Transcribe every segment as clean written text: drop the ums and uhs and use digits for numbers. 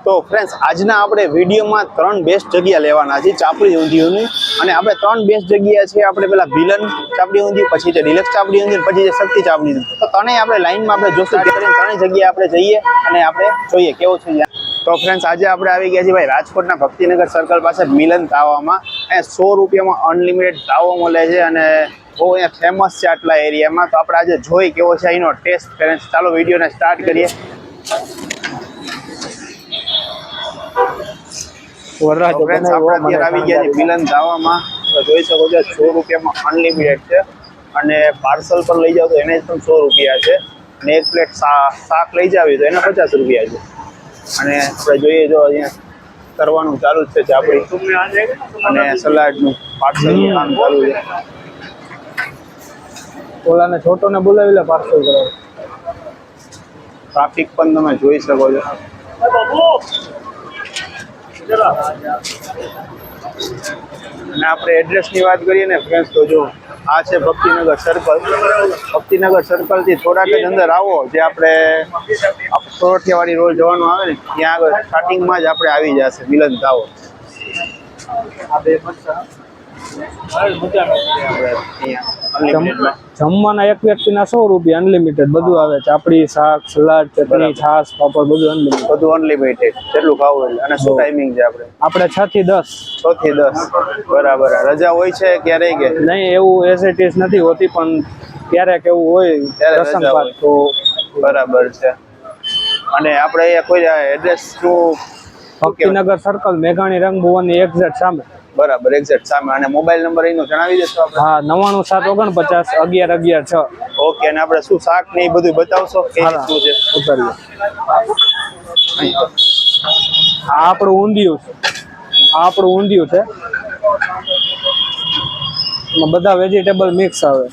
તો ફ્રેન્ડ્સ આજના આપણે વિડીયોમાં 3 બેસ્ટ જગ્યા લેવાના છે ચાપડી ઊંધિયુંની, અને આપણે 3 બેસ્ટ જગ્યા છે. આપણે પેલા વિલન ચાપડી ઊંધિયું, પછી છે ડિલક્સ ચાપડી ઊંધિયું, પછી છે શક્તિ ચાપડી ઊંધિયું. તો ત્રણેય આપણે લાઈનમાં આપણે જોશું, ત્રણેય જગ્યાએ આપણે જઈએ અને આપણે જોઈએ કેવું છે. તો ફ્રેન્ડ્સ આજે આપણે આવી ગયા છીએ ભાઈ રાજકોટના ભક્તિનગર સર્કલ પાસે મિલન તાવામાં. અહીંયા 100 રૂપિયામાં અનલિમિટેડ તાવો મળે છે અને બહુ અહીંયા ફેમસ છે આટલા એરિયામાં. તો આપણે આજે જોઈ કેવો છે અહીંનો ટેસ્ટ. ફ્રેન્ડ્સ ચાલો વિડીયોને સ્ટાર્ટ કરીએ. ફ્રેન્ડ્સ આપણે અત્યારે આવી ગયા છીએ મિલન તાવામાં. જોઈ શકો છો 100 રૂપિયામાં અનલિમિટેડ છે, અને પાર્સલ પર લઈ જાવ તો એને પણ 100 રૂપિયા છે, અને એક પ્લેટ શાક લઈ જાવી તો એના 50 રૂપિયા છે. અને આપણે જોઈએ જો અહીંયા કરવાનું ચાલુ જ છે ચાપડી અને સલાડનું પાર્સલનું કામ ચાલુ છે. ઓલાને છોટોને બોલાવી લે પાર્સલ કરવા. ટ્રાફિક પણ તમે જોઈ શકો છો. અને આપણે એડ્રેસની વાત કરીએ ને ફ્રેન્ડ્સ, તો જો આ છે ભક્તિનગર સર્કલ. ભક્તિનગર સર્કલથી થોડાક જ અંદર આવો, જે આપણે સોરઠિયાવાડી રોડ જવાનું આવે ને ત્યાં આગળ સ્ટાર્ટિંગમાં જ આપણે આવી જશે મિલન તાવો. જમવાના એક વ્યક્તિના 100 રૂપિયા અનલિમિટેડ બધું આવે. ચાપડી, શાક, સલાડ, ચટણી, છાશ, પાપડ બધું અનલિમિટેડ. બધું અનલિમિટેડ જેટલું ખાવું એટલે. અને શું ટાઈમિંગ છે આપણે? 6 થી 10. 6 થી 10 બરાબર. રજા હોય છે ક્યારેય કે નહીં? એવું એઝ ઇટ ઇઝ નથી હોતી, પણ ક્યારેક એવું હોય ત્યારે પ્રસંગ રજા પાત હોય. તો બરાબર છે. અને આપણે અહીંયા કોઈ એડ્રેસ શું? ભક્તિનગર સર્કલ, મેઘાણી રંગભુવનની એક્ઝેક્ટ સામે. બરાબર, એક્ઝેક્ટ સામે. અને મોબાઈલ નંબર એનો જણાવી દેશો આપણે? હા, 99 749 11 11 6. ઓકે. અને આપણે શું શાક ને એ બધું બતાવશો કે શું છે? ઉતારીએ. આ આપણું ઊંધિયું છે. એમાં બધા વેજીટેબલ મિક્સ આવે.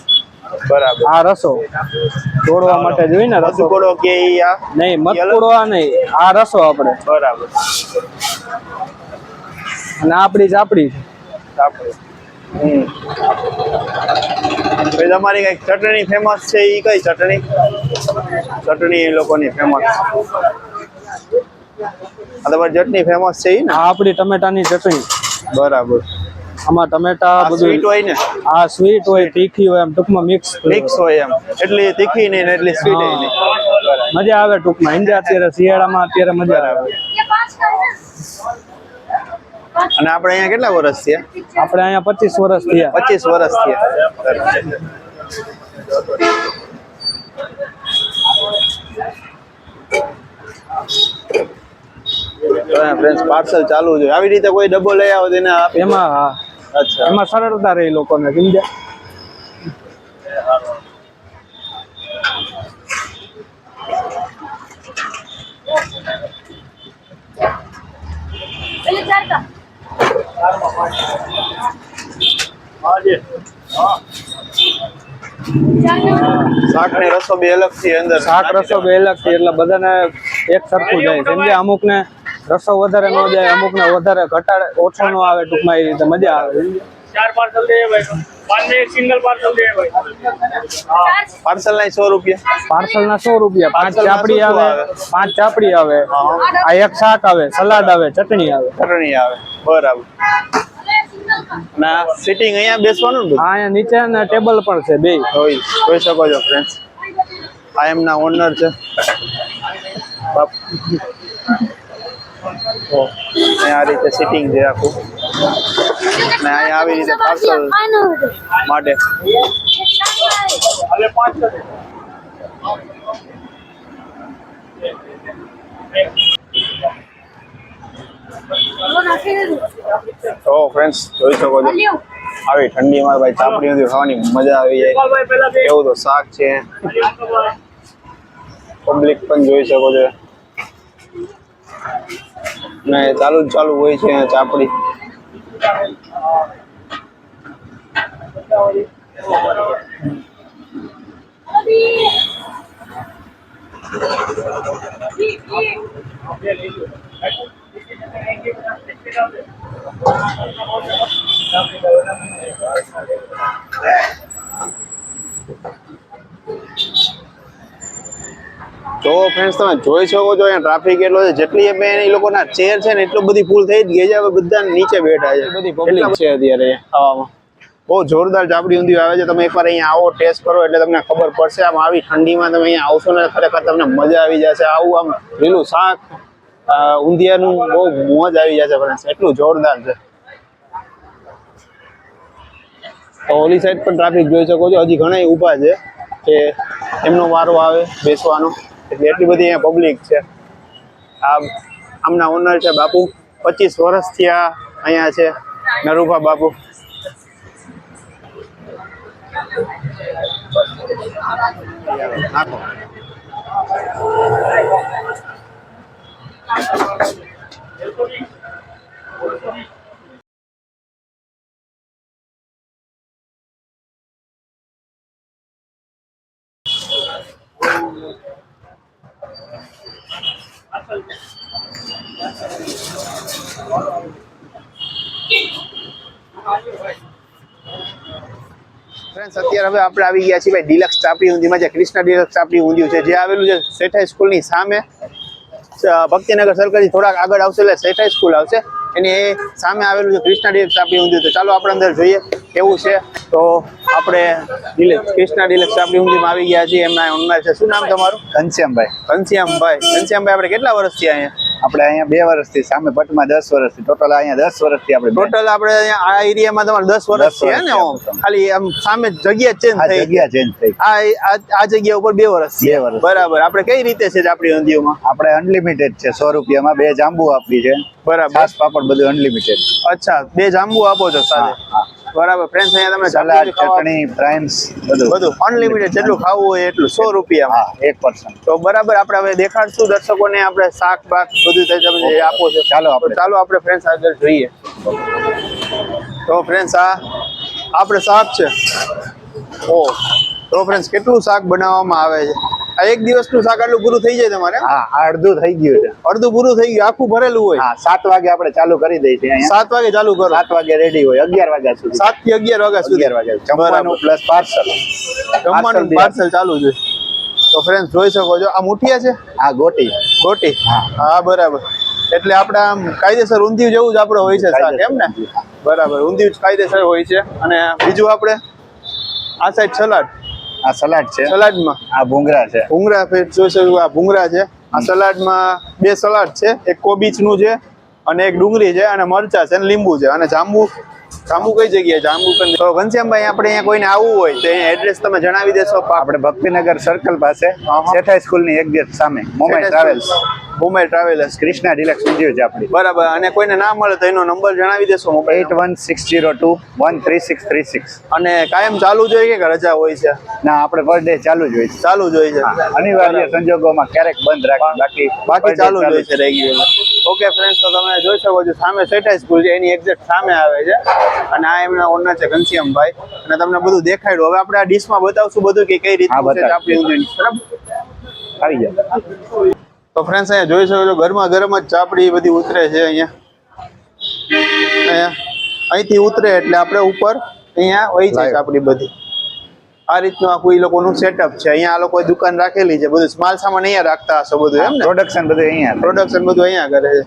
બરાબર. આ રસો તોડવા માટે જોઈએ ને, રસો મધકોડો કે આ નહીં, મધકોડવા નહીં, આ રસો આપણે. બરાબર. અને આપણી ચાપડી છે. તમારી કઈ ચટણી ફેમસ છે, એ કઈ ચટણી? ચટણી એ લોકોની ફેમસ. તમારી ચટણી ફેમસ છે એ ને? આ આપણી ટમેટાની ચટણી. બરાબર. આમાં ટમેટા બધું સ્વીટ હોય ને? આ સ્વીટ હોય, તીખી હોય, એમ ટૂંકમાં મિક્સ હોય. એમ એટલી તીખી નહીં ને એટલી સ્વીટ નહીં. મજા આવે ટૂંકમાં. ઈંડા અત્યારે શિયાળામાં અત્યારે મજા આવે. અને આપણે અહીંયા કેટલા વર્ષ થયા? આપણે અહીંયા 25 વર્ષ થયા. 25 વર્ષ થયા. ફ્રેન્ડ્સ પાર્સલ ચાલુ છે. આવી રીતે કોઈ ડબ્બો લઈ આવો તેને એમાં. હા, અચ્છા, એમાં સરળતા રહી લોકોને. સમજ્યા? શાક ને રસો બે અલગ થી અંદર. શાક રસો બે અલગ થી, એટલે બધાને એક સરખું જાય. સમજ્યા? અમુક ને રસો વધારે ન જાય, અમુક ને વધારે ઘટાડે ઓછો ન આવે. ટૂંકમાં એ રીતે મજા આવે. 4 પાર્સલ દે ભાઈ. 5 એક સિંગલ પાર્સલ દે ભાઈ. પાર્સલ ના 100 રૂપિયા. પાર્સલ ના 100 રૂપિયા. 5 ચાપડી આવે, 5 ચાપડી આવે, આ એક શાક આવે, સલાડ આવે, ચટણી આવે. બરાબર. ના સિટિંગ અહીંયા બેસવાનું ને? હા, અહીંયા નીચે ને ટેબલ પણ છે બે. જોઈ શકો છો ફ્રેન્ડ્સ. આ એમના ઓનર છે. આ રીતે સિટિંગ છે આખું. ને અહીંયા આવી રીતે પાર્સલ માટે. તો ફ્રેન્ડ્સ જોઈ શકો છો, આવી ઠંડીમાં ભાઈ ચાપડી ઊંધિયું ખાવાની મજા આવી જાય. એવું તો શાક છે. પબ્લિક પણ જોઈ શકો છો. ને ચાલુ હોય છે ચાપડી. તો ફ્રેન્ડ્સ તમે જોઈ શકો છો અહીંયા ટ્રાફિક એટલો છે, જેટલી એ લોકોના ચેર છે ને એટલું બધી ફૂલ થઈ જ ગઈ છે, હવે બધા નીચે બેઠા છે, બધી public એટલા છે અત્યારે ખાવામાં. બહુ જોરદાર ચાપડી ઊંધિયું આવે છે. તમે એકવાર અહીંયા આવો, ટેસ્ટ કરો એટલે તમને ખબર પડશે. આમ આવી ઠંડીમાં તમે અહીંયા આવશો ને ખરેખર તમને મજા આવી જશે. આવું આમ લીલું શાક ઊંધિયાનું બહુ મોજ આવી જશે ફ્રેન્ડ્સ, એટલું જોરદાર છે. તો ઓલી સાઈડ પણ ટ્રાફિક જોઈ શકો છો, હજી ઘણા ઊભા છે કે એમનો વારો આવે બેસવાનો, એટલે એટલી બધી અહીંયા પબ્લિક છે. આ આમના ઓનર છે બાપુ, 25 વર્ષથી આ અહીંયા છે, નરુભા બાપુ. નાખો. ફ્રેન્ડ્સ અત્યારે હવે આપણે આવી ગયા છીએ ભાઈ ડિલક્સ ચાપડી ઊંધીમાં, જે કૃષ્ણા ડિલક્સ ચાપડી ઊંધિયું છે, જે આવેલું છે શેઠાઈ સ્કૂલની સામે. ભક્તિનગર સર્કલથી થોડાક આગળ આવશે એટલે શેઠાઈ સ્કૂલ આવશે, એની એ સામે આવેલું છે કૃષ્ણા ડિલક્સ ચાપડી ઊંધિયું. તો ચાલો આપણે અંદર જોઈએ કેવું છે. તો આપણે કૃષ્ણા ડિલક્સ ચાપડી ઊંધિયુંમાં આવી ગયા છીએ. એમના ઓનર છે, શું નામ તમારું? ઘનશ્યામભાઈ. ઘનશ્યામભાઈ આપણે કેટલા વર્ષથી અહીંયા? આપણે અહીંયા 2 વર્ષથી, સામે પટમાં 10 વર્ષથી, ટોટલ અહીંયા 10 વર્ષથી આપણે ટોટલ આપણે અહીંયા આ એરિયામાં તમારે 10 વર્ષ છે ને? ખાલી આમ સામે જગ્યા ચેન્જ થઈ, જગ્યા ચેન્જ થઈ. આ જગ્યા ઉપર 2 વર્ષ છે. 2 વર્ષ. બરાબર. આપણે કઈ રીતે છે ચાપડી ઊંધિયુંમાં? આપણે અનલિમિટેડ છે, 100 રૂપિયામાં 2 જાંબુ આપી છે. બરાબર. છાસ પાપડ બધું અનલિમિટેડ. અચ્છા, 2 જાંબુ આપો છો સાથે? બરાબર. ફ્રેન્ડ્સ અહીંયા તમે સલાડ, ચટણી, ફ્રાઈન્સ બધું અનલિમિટેડ, જેટલું ખાવું હોય એટલું 100 રૂપિયામાં. હા, 1%. તો બરાબર. આપણે હવે દેખાડશું દર્શકોને, આપણે શાક બાક બધું તમે જે આપો છો. ચાલો આપણે ફ્રેન્ડ્સ આગળ જોઈએ. તો ફ્રેન્ડ્સ આ આપણે શાક છે. ઓ તો ફ્રેન્ડ્સ કેટલું શાક બનાવવામાં આવે છે. આ એક દિવસનું શાક આટલું પૂરું થઈ જાય તમારે? હા, આ અડધું થઈ ગયું છે. અડધું પૂરું થઈ ગયું, આખું ભરેલું હોય? હા, 7 વાગે આપણે ચાલુ કરી દઈએ છીએ અહીંયા. 7 વાગે ચાલુ કરો? 7 વાગે રેડી હોય, 11 વાગ્યા સુધી. 7 થી 11 વાગ્યા સુધી? 11 વાગ્યા જમવાનું પ્લસ પાર્સલ. જમવાનું પાર્સલ ચાલુ છે. તો ફ્રેન્ડ્સ જોઈ શકો છો, આ મુઠિયા છે? હા, ગોટી. હા બરાબર. એટલે આપણે આમ કાયદેસર ઊંધિયું જેવું જ આપણે હોય છે શાક, એમ ને? બરાબર. ઊંધિયું જ કાયદેસર હોય છે. અને બીજું આપણે આ સાઈડ સલાડ. આ સલાડ છે. સલાડમાં આ ભૂંગળા છે. ભૂંગળા જોઈ શકો, આ ભૂંગળા છે. આ સલાડમાં 2 સલાડ છે, એક કોબીજનું છે અને એક ડુંગળી છે અને મરચા છે અને લીંબુ છે. અને જાંબુ કઈ જગ્યાએ? જાંબુ પણ. તો ઘનશ્યામભાઈ આપણે અહીંયા કોઈને આવવું હોય તો એડ્રેસ તમે જણાવી દેશો? આપણે ભક્તિનગર સર્કલ પાસે શેઠાઈ સ્કૂલની એક્ઝેક્ટ સામે Momai travels. Momai travellers. Krishna deluxe ઊંધિયું છે આપણી. બરાબર. અને કોઈને ના મળે તો એનો નંબર જણાવી દેશો? 8160213636. અને કાયમ ચાલુ જ હોય કે રજા હોય છે? ના, આપણે પર ડે ચાલુ જ હોય છે. ચાલુ જ હોય છે. અનિવાર્ય સંજોગોમાં ક્યારેક બંધ રાખી, બાકી ચાલુ જ હોય છે રેગ્યુલર. ઓકે ફ્રેન્ડ્સ, તો તમે જોઈ શકો છો સામે શેઠાઈ સ્કૂલ છે, એની એક્ઝેક્ટ સામે આવે છે. અને આ એમના ઓનર છે ઘનશ્યામભાઈ, અને તમને બધું દેખાડ્યું. હવે આપણે આ ડીશમાં બતાવશું બધું કે કઈ રીતે ચાપડી ઊંધિયું. બરાબર, આવી જાય. તો ફ્રેન્ડ્સ અહીંયા જોઈ શકો છો ગરમા ગરમ જ ચાપડી બધી ઉતરે છે. અહીંયા અહીંથી ઉતરે એટલે આપણે ઉપર અહીંયા વહી જાય ચાપડી બધી. આ રીતનું આખું એ લોકોનું સેટઅપ છે. અહીંયા આ લોકોએ દુકાન રાખેલી છે, બધું માલ સામાન અહીંયા રાખતા હશો બધું, એમ ને? પ્રોડક્શન બધું અહીંયા. પ્રોડક્શન બધું અહીંયા કરે છે.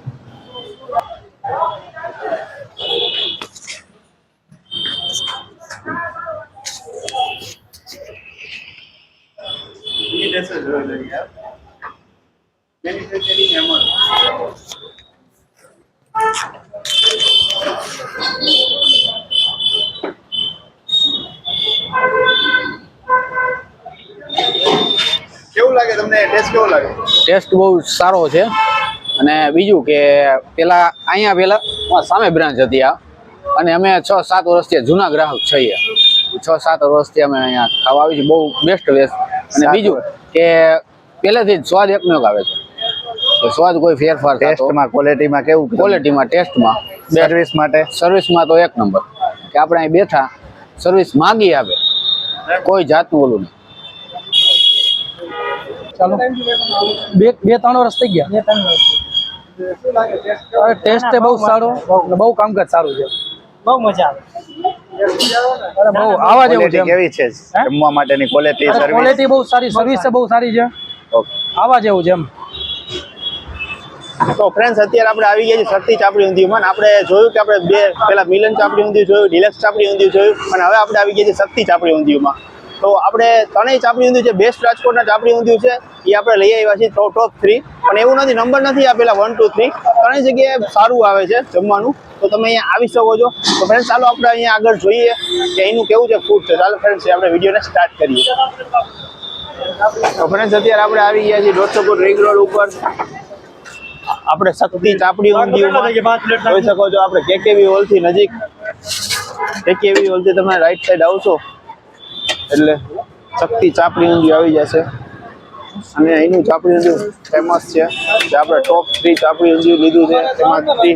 કેવું લાગે તમને? ટેસ્ટ કેવો લાગે? ટેસ્ટ બહુ સારો છે. અને બીજું કે પેલા સામે બ્રાન્ચ હતી આ, અને અમે 6-7 વર્ષથી જૂના ગ્રાહક છીએ. 6-7 વર્ષથી અમે અહીંયા ખાવા આવી છે. બહુ બેસ્ટ વેસ્ટ. અને બીજું કે પહેલેથી જ સ્વાદ એકનો એક આવે છે. સ્વાદ કોઈ ફેરફાર ટેસ્ટમાં, ક્વોલિટીમાં કેવું? ક્વોલિટીમાં, ટેસ્ટમાં, સર્વિસમાં તો 1 નંબર. કે આપણે અહીં બેઠા સર્વિસ માંગી આવે, કોઈ જાતનું ઓલું નહીં. ચાલો 2-3 વર્ષ થઈ ગયા. ટેસ્ટ બહુ સારો, બહુ કામકાજ સારું છે. બહુ મજા આવે. અરે બહુ આવા જેવું છે. કેવી છે જમવા માટેની ક્વોલિટી? સર્વિસ ક્વોલિટી બહુ સારી, સર્વિસ બહુ સારી છે. ઓકે. આવા જેવું છે એમ. તો ફ્રેન્ડ્સ અત્યારે આપણે આવી ગયા છીએ શક્તિ ચાપડી ઊંધિયુંમાં. આપણે જોયું કે આપણે બે પેલા મિલન ચાપડી ઊંધિયું જોયું, ડિલક્સ ચાપડી ઊંધિયું જોયું, અને હવે આપણે આવી ગયા છીએ શક્તિ ચાપડી ઊંધિયુંમાં. તો આપણે ત્રણેય ચાપડી ઊંધિયું છે બેસ્ટ રાજકોટના ચાપડી ઊંધિયું છે એ આપણે લઈ આવ્યા છીએ ટોપ 3. પણ એવું નથી, નંબર નથી આપેલા 1 2 3, ત્રણેય જગ્યાએ સારું આવે છે જમવાનું. તો તમે અહીંયા આવી શકો છો. તો ફ્રેન્ડ્સ ચાલો આપણે અહીંયા આગળ જોઈએ કે અહીંનું કેવું છે ફૂડ છે. ચાલો ફ્રેન્ડ્સ આપણે વિડીયોને સ્ટાર્ટ કરીએ. તો ફ્રેન્ડ્સ અત્યારે આપણે આવી ગયા છીએ 150 ફૂટ રિંગ રોડ ઉપર. આપણે શક્તિ ચાપડી ઊંધિયુંમાં જોઈ શકો છો. આપણે કેકેવી હોલથી નજીક, કેકેવી હોલથી તમે રાઈટ સાઈડ આવશો એટલે શક્તિ ચાપડી ઊંધિયું આવી જશે. અને અહીંનું ચાપડી ઊંધિયું ફેમસ છે. જે આપણે ટોપ 3 ચાપડી ઊંધિયું લીધું છે તેમાંથી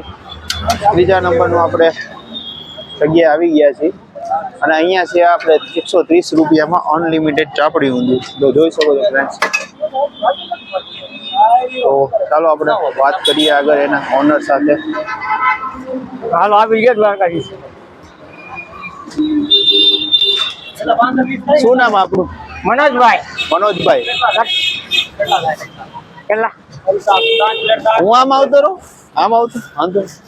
ત્રીજા નંબરનું આપણે જગ્યાએ આવી ગયા છીએ. અને અહીંયા છે આપણે 130 રૂપિયામાં અનલિમિટેડ ચાપડી ઊંધિયું. તો જોઈ શકો છો ફ્રેન્ડ્સ. તો ચાલો આપણે વાત કરીએ આગળ એના ઓનર સાથે. હાલો આવી ગયા દ્વારકાધીશ. શું નામ આપણું? મનોજભાઈ. મનોજભાઈ. કેટલા? હું આમ આવતો રહું, આમ આવતો વાંધો નહીં.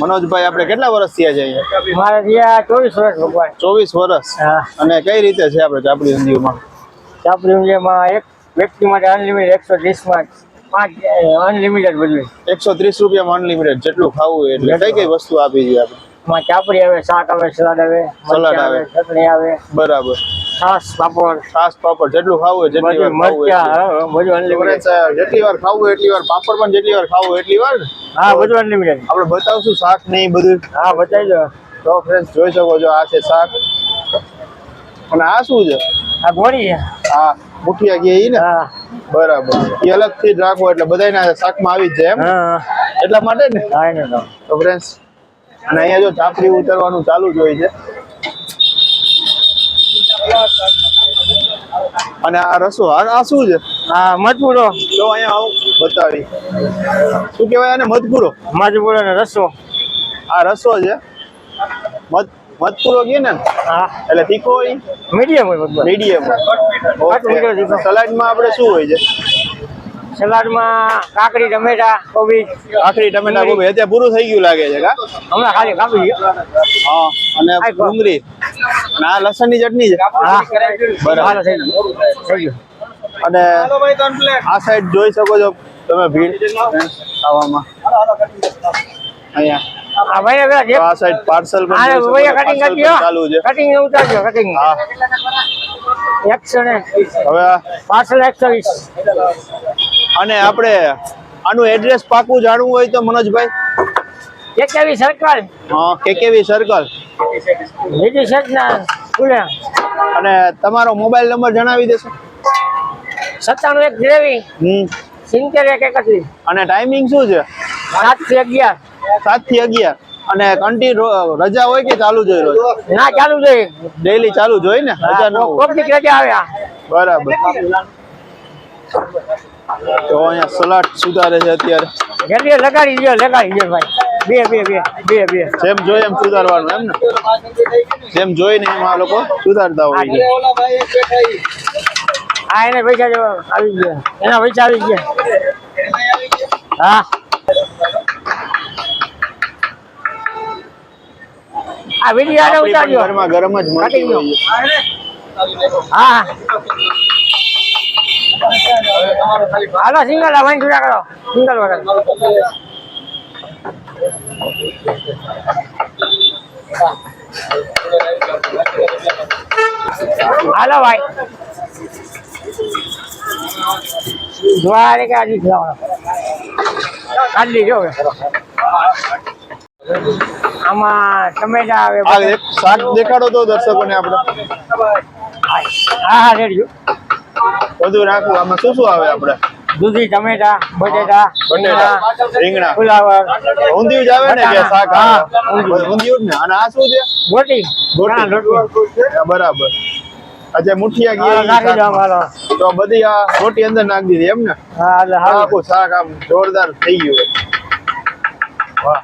મનોજભાઈ આપણે કેટલા વર્ષ થયા છે અહીંયા? મારે ત્યાં 24 વર્ષ ભગવાન. 24 વર્ષ. હા. અને કઈ રીતે છે આપણે ચાપડી ઊંધિયુંમાં? ચાપડી ઊંધિયામાં એક વ્યક્તિ માટે અનલિમિટેડ 130 માં 5 અનલિમિટેડ બધું. 130 રૂપિયામાં અનલિમિટેડ જેટલું ખાવું હોય એટલે. કઈ કઈ વસ્તુ આપી છે આપણે? માં ચાપડી આવે, શાક આવે, સલાડ આવે, સલાડ આવે, ચટણી આવે, બરાબર, છાશ, પાપડ, છાશ, પાપડ જેટલું ખાવું હોય જેટલી વાર ખાવું હોય એટલું. બધું અનલિમિટેડ. જેટલી વાર ખાવું હોય એટલી વાર, પાપડ પણ જેટલી વાર ખાવું હોય એટલી વાર ને? હા, બધું અનલિમિટેડ. આપણે બતાવશું શાક ને એ બધું. હા, બતાવી દો. તો ફ્રેન્ડ્સ જોઈ શકો છો આ છે શાક. અને આ શું છે? આ ગોળી છે. આ મુઠિયા કે ઈ ને? હા. બરાબર. એ અલગથી જ રાખવો એટલે બધાયના શાકમાં આવી જ જાય એમ? હા. એટલા માટે ને? હા, એને તો. તો ફ્રેન્ડ્સ અને અહીંયા જો ચાપડી ઉતરવાનું ચાલુ જ હોય છે. અને આ રસો આ શું છે? હા, મધપુરો. જો અહીંયા આવું બતાવી. શું કહેવાય આને? મધપુરો. મધપુરો ને રસો. આ રસો છે. મધપુરો કહે ને? હા. એટલે તીખો હોય? મીડિયમ હોય બધું. મીડિયમ. સલાડમાં આપણે શું હોય છે? સલાડમાં કાકડી, ટમેટા, કોબી. કાકડી, ટમેટા, કોબી. અત્યારે પૂરું થઈ ગયું લાગે છે કા? હમણાં ખાલી કાપી ગયો. હા. અને ડુંગળી અને આ લસણની ચટણી છે. હા. બરાબર. થઈ ગયું. અને આ સાઈડ જોઈ શકો છો તમે ભીડ ખાવામાં. અહીંયા આ ભાઈ હવે તો આ સાઈડ પાર્સલ પણ આ જોઈ શકો છો. કટિંગ પાર્સલ કરી પણ ચાલુ છે. કટિંગ ઉતારજો કટિંગ. હા. 120. હવે પાર્સલ 120. અને આપણે આનું એડ્રેસ પાકું જાણવું હોય તો મનોજભાઈ? KKV circle. હા, કેકેવી સર્કલ. લીધી સજના ખુલે. અને તમારો મોબાઈલ નંબર જણાવી દેશો? 97 ગ્રેવી 70 31. અને ટાઈમિંગ શું છે? 7 થી 11. 7 થી 11. અને કન્ટિન્યુ રજા હોય કે ચાલુ જ હોય રોજ? ના, ચાલુ જોઈએ. ડેઈલી ચાલુ જ હોય ને? રજા ન હોય? કોક દી રજા આવે. બરાબર. તો અહીંયા સલાડ સુધારે છે અત્યારે. જલ્દી લગાડી દો ભાઈ. બે. જેમ જોઈએ એમ સુધારવાનું એમ ને? જેમ જોઈને એમ આ લોકો સુધારતા હોય છે. હા, એને પૈસા જો આવી ગયા. એના પૈસા આવી ગયા. હા. આ વિડિયો આને આપણી પણ ઉતારજો. ઘરમાં ગરમ જ મળતી હોય છે. હા. હાલો સિંગલ આ વાઈન પૂરા કરો. સિંગલ વગર. હાલો ભાઈ. દ્વારકાધીશ લાવો. ખાલી જો આમાં ટમેટા આવે. આ એક શાક દેખાડો તો દર્શકોને આપણે. હા, રેડી. બધું રાખવું. આમાં શું શું આવે આપણે? દૂધી, ટમેટા, બટેટા, રીંગણા, ફુલાવર, ઊંધિયું જ આવે ને કે શાક? હા, ઊંધિયું જ ને. અને આ શું છે? રોટી. રોટી. બરાબર. અચ્છા, મુઠિયા હા, નાખી દો હાલો. તો બધી આ રોટી અંદર નાખી દીધી એમ ને? હા, એટલે હાલો. આખું શાક આમ જોરદાર થઈ ગયું. વાહ.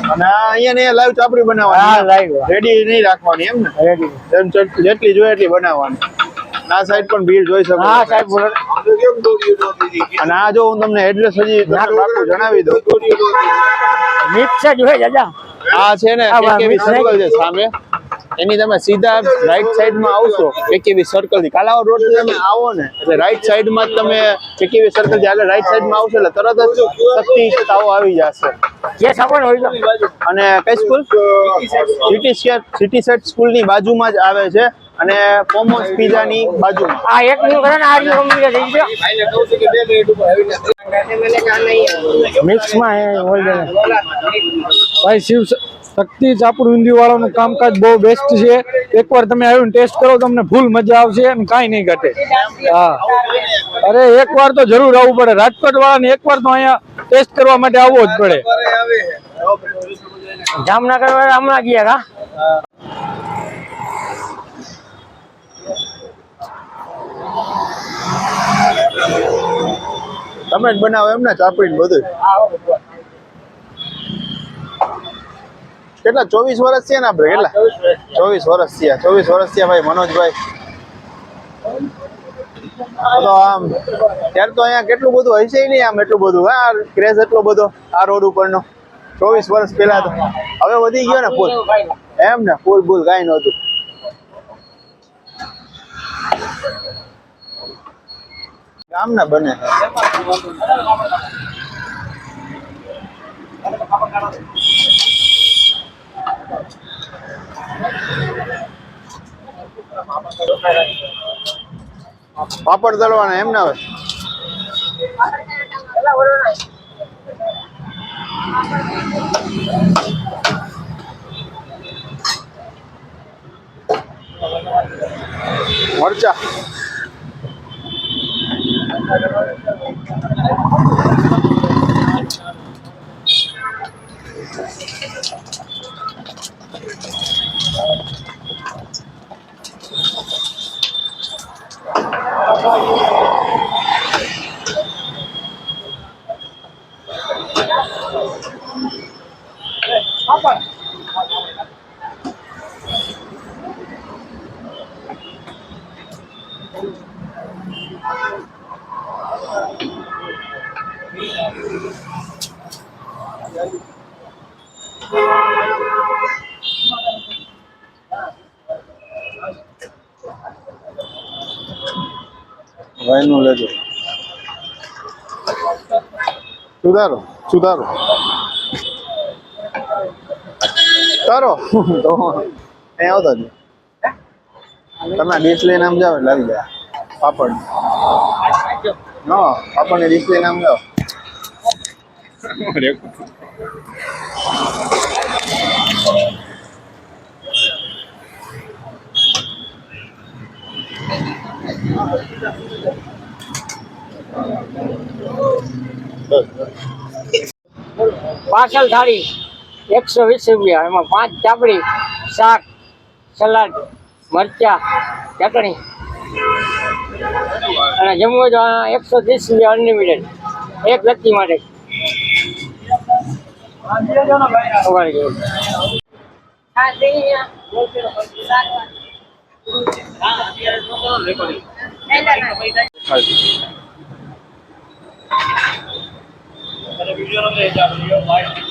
અને આ અહીંયા ને લાઈવ ચાપડી બનાવવાની લાઈવ રેડી નહીં રાખવાની એમ ને રેડી જેમ જેટલી જોઈએ એટલી બનાવવાની આ સાઈડ પણ ભીડ જોઈ શકો હા સાહેબ બોલો અને આ જો હું તમને એડ્રેસ હજી પાકું જણાવી દઉં મિક્સ જ હોય દાદા આ છે ને આ કેકેવી mix સર્કલ છે સામે એની તમે સીધા રાઈટ સાઈડમાં આવશો કેકેવી સર્કલ થી કાલાવડ રોડ થી તમે આવો ને એટલે રાઈટ સાઈડમાં જ તમે કેકેવી સર્કલ થી આગળ રાઈટ સાઈડમાં આવશો એટલે તરત જ શક્તિ તાવો આવી જશે જે સાબણ હોય અને કઈ સ્કૂલ સિટી સેટ સ્કૂલ ની બાજુમાં જ આવે છે અને કોમોસ પિઝા ની બાજુમાં આ એક નું કરે ને આ નું કમ્પ્લીટ થઈ ગયો મિક્સ માં હે ઓલરેડી ભાઈ શિવ શક્તિ ચાપડ ઊંધિયું વાળાનું કામકાજ બહુ બેસ્ટ છે એકવાર તમે આવીને ટેસ્ટ કરો તમને ફૂલ મજા આવશે અને કાંઈ નહીં ઘટે હા અરે એકવાર તો જરૂર આવવું પડે રાજકોટ વાળાને એકવાર તો અહીંયા ટેસ્ટ કરવા માટે આવવો જ પડે જામનગર વાળા હમણાં ગયા કા તમે જ બનાવો એમ ને ચાપડી બધું કેટલા 24 વર્ષ થયા ને આપણે કેટલા 24 વર્ષ થયા 24 વર્ષ થયા ભાઈ મનોજભાઈ તો આમ ત્યારે તો અહીંયા કેટલું બધું હશે નહીં આમ એટલું બધું હા ક્રેઝ એટલો બધો આ રોડ ઉપરનો 24 વર્ષ પહેલા તો હવે વધી ગયો ને ફૂલ એમ ને ફૂલ ફૂલ કાંઈ નહોતું ગામ ના બને પાપડ તળવાના એમ ના હોય મરચા ભાઈનું લેજો સુધારો સુધારો તારો તો અહીં આવતા જ તમે ડીશ લઈને આમ જાવ એટલે આવી જાય પાપડ હા પાપડની ડીશ લઈને આમ જાવ પાર્સલ થાળી 120 રૂપિયા એમાં 5 ચાપડી શાક સલાડ મરચા ચટણી અને જમવું હોય તો 130 રૂપિયા અનલિમિટેડ એક વ્યક્તિ માટે વિડીયો